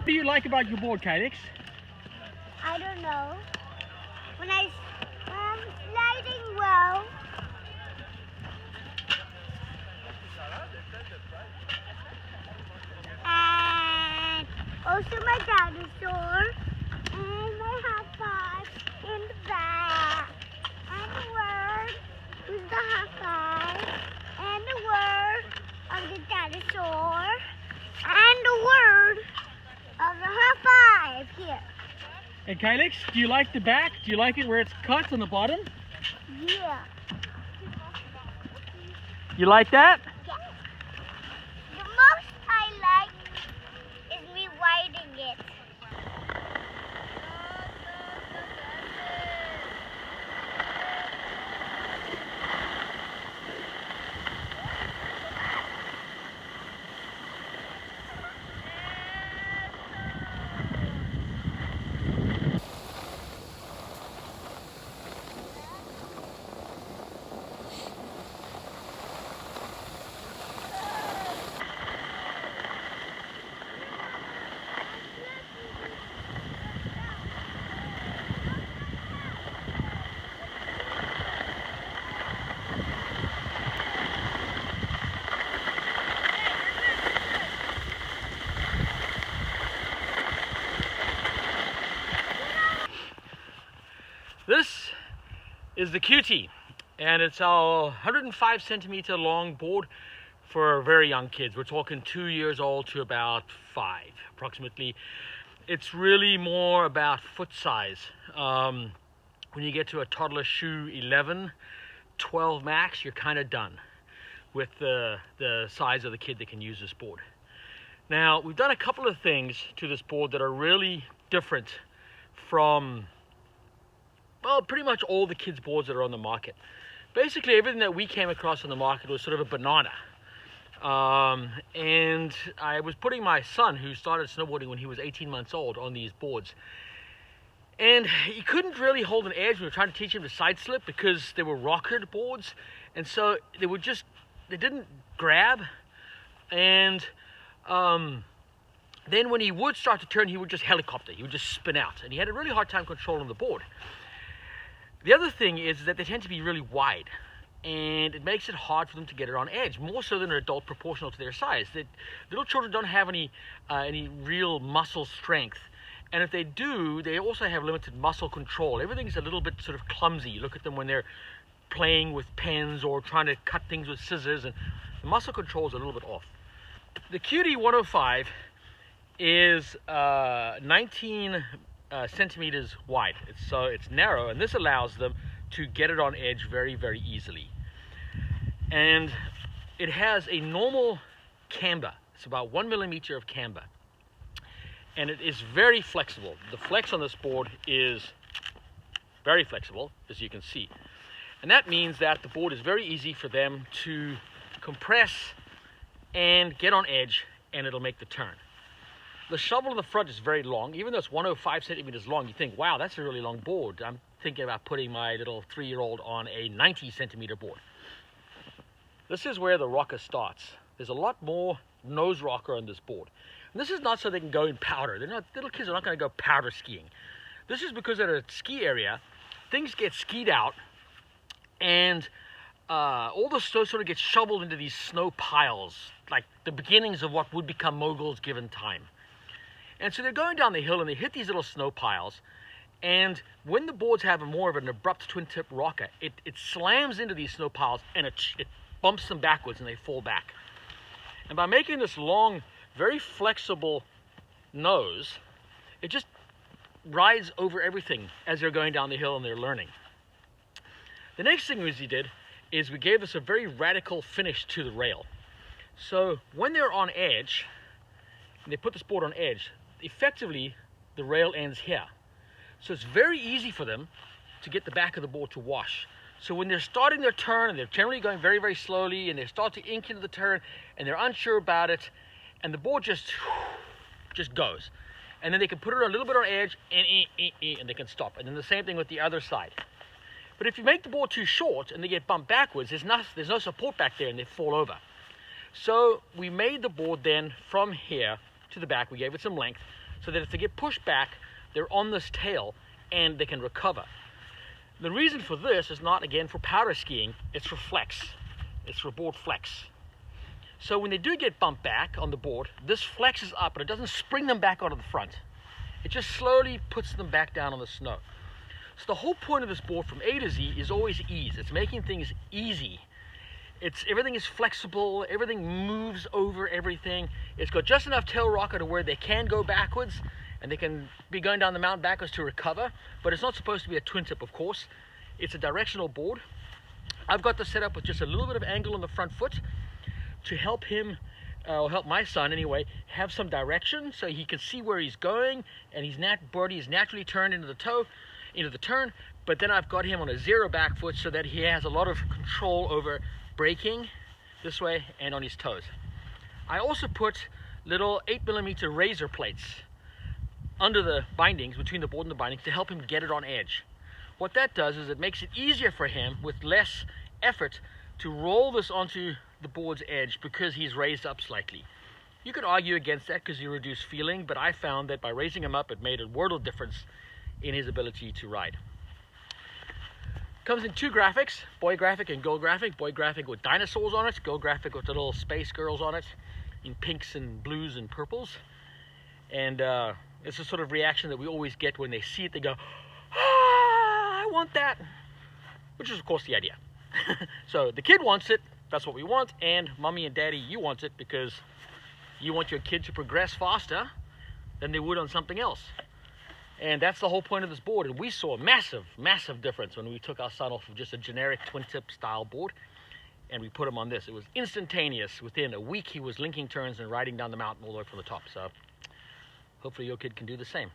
What do you like about your board, Calyx? I don't know. When I'm sliding well. And also my dinosaur. And my hot pot in the back. And the word with the hot pot. And the word of the dinosaur. And the word of the high five here. And Calyx, do you like the back? Do you like it where it's cut on the bottom? Yeah. You like that? Yeah. The most I like is me riding it. This is the Cutie, and it's our 105 centimeter long board for very young kids. We're talking 2 years old to about 5 approximately. It's really more about foot size. When you get to a toddler shoe 11, 12 max, you're kind of done with the size of the kid that can use this board. Now, we've done a couple of things to this board that are really different from, well, pretty much all the kids' boards that are on the market. Basically, everything that we came across on the market was sort of a banana. And I was putting my son, who started snowboarding when he was 18 months old, on these boards. And he couldn't really hold an edge. We were trying to teach him to side slip because they were rockered boards. And so they didn't grab. And then when he would start to turn, he would just helicopter. He would just spin out. And he had a really hard time controlling the board. The other thing is that they tend to be really wide, and it makes it hard for them to get it on edge, more so than an adult proportional to their size. Little children don't have any real muscle strength, and if they do, they also have limited muscle control. Everything's a little bit sort of clumsy. You look at them when they're playing with pens or trying to cut things with scissors, and the muscle control is a little bit off. The Cutie 105 is 19 centimeters wide, so it's narrow, and this allows them to get it on edge very, very easily. And it has a normal camber. It's about 1 millimeter of camber, and it is very flexible. The flex on this board is very flexible, as you can see, and that means that the board is very easy for them to compress and get on edge, and it'll make the turn. The shovel in the front is very long. Even though it's 105 centimeters long, you think, wow, that's a really long board. I'm thinking about putting my little 3-year-old on a 90 centimeter board. This is where the rocker starts. There's a lot more nose rocker on this board. And this is not so they can go in powder. Little kids are not going to go powder skiing. This is because at a ski area, things get skied out, and all the snow sort of gets shoveled into these snow piles, like the beginnings of what would become moguls given time. And so they're going down the hill, and they hit these little snow piles, and when the boards have more of an abrupt twin-tip rocker, it slams into these snow piles, and it bumps them backwards, and they fall back. And by making this long, very flexible nose, it just rides over everything as they're going down the hill and they're learning. The next thing we did is we gave this a very radical finish to the rail. So when they're on edge, and they put this board on edge, effectively the rail ends here. So it's very easy for them to get the back of the board to wash. So when they're starting their turn, and they're generally going very, very slowly, and they start to ink into the turn, and they're unsure about it, and the board just goes. And then they can put it a little bit on edge, and they can stop. And then the same thing with the other side. But if you make the board too short and they get bumped backwards, there's no support back there, and they fall over. So we made the board then from here to the back. We gave it some length so that if they get pushed back, they're on this tail and they can recover. The reason for this is not, again, for powder skiing, it's for flex. It's for board flex. So when they do get bumped back on the board, this flexes up, but it doesn't spring them back onto the front. It just slowly puts them back down on the snow. So the whole point of this board from A to Z is always ease. It's making things easy. Everything is flexible, everything moves over everything. It's got just enough tail rocker to where they can go backwards and they can be going down the mountain backwards to recover, but it's not supposed to be a twin tip, of course. It's a directional board. I've got this set up with just a little bit of angle on the front foot to help him, or help my son anyway, have some direction so he can see where he's going, and birdie is naturally turned into the turn, but then I've got him on a 0 back foot so that he has a lot of control over braking this way and on his toes. I also put little 8mm razor plates under the bindings, between the board and the bindings, to help him get it on edge. What that does is it makes it easier for him with less effort to roll this onto the board's edge because he's raised up slightly. You could argue against that because you reduce feeling, but I found that by raising him up, it made a world of difference in his ability to ride. Comes in 2 graphics, boy graphic and girl graphic. Boy graphic with dinosaurs on it, girl graphic with the little space girls on it in pinks and blues and purples. And it's the sort of reaction that we always get when they see it. They go, ah, I want that, which is of course the idea. So the kid wants it, that's what we want, and mommy and daddy, you want it because you want your kid to progress faster than they would on something else. And that's the whole point of this board. And we saw a massive, massive difference when we took our son off of just a generic twin tip style board and we put him on this. It was instantaneous. Within a week, he was linking turns and riding down the mountain all the way from the top. So hopefully your kid can do the same.